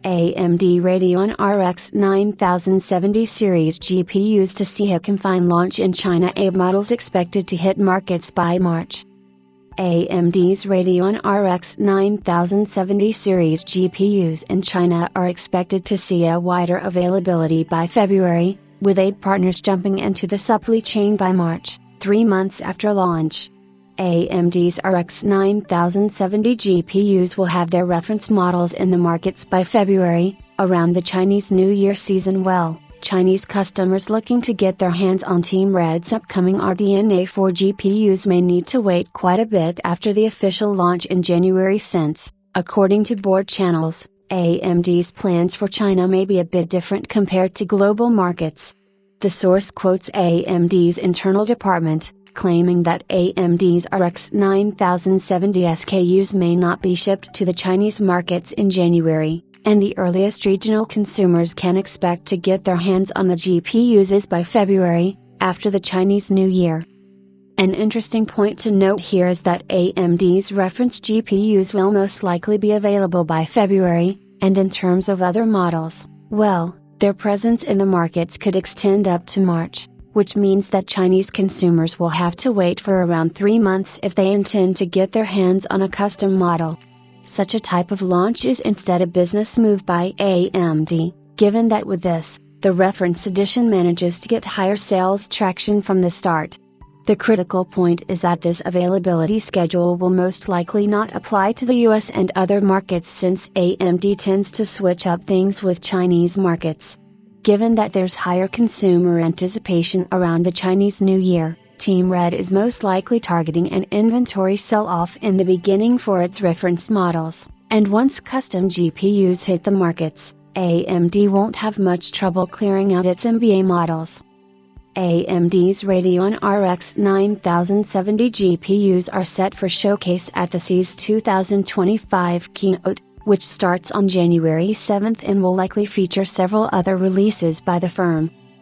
AMD Radeon RX 9070 series GPUs to see a confined launch in China. A models expected to hit markets by March. AMD's Radeon RX 9070 series GPUs in China are expected to see a wider availability by February, with 8 partners jumping into the supply chain by March, 3 months after launch. AMD's RX 9070 GPUs will have their reference models in the markets by February, around the Chinese New Year season. Chinese customers looking to get their hands on Team Red's upcoming RDNA 4 GPUs may need to wait quite a bit after the official launch in January, since, according to board channels, AMD's plans for China may be a bit different compared to global markets. The source quotes AMD's internal department, claiming that AMD's RX 9070 SKUs may not be shipped to the Chinese markets in January, and the earliest regional consumers can expect to get their hands on the GPUs is by February, after the Chinese New Year. An interesting point to note here is that AMD's reference GPUs will most likely be available by February, and in terms of other models, well, their presence in the markets could extend up to March, which means that Chinese consumers will have to wait for around 3 months if they intend to get their hands on a custom model. Such a type of launch is instead a business move by AMD, given that with this, the reference edition manages to get higher sales traction from the start. The critical point is that this availability schedule will most likely not apply to the US and other markets, since AMD tends to switch up things with Chinese markets. Given that there's higher consumer anticipation around the Chinese New Year, Team Red is most likely targeting an inventory sell-off in the beginning for its reference models, and once custom GPUs hit the markets, AMD won't have much trouble clearing out its MBA models. AMD's Radeon RX 9070 GPUs are set for showcase at the CES 2025 keynote, which starts on January 7 and will likely feature several other releases by the firm.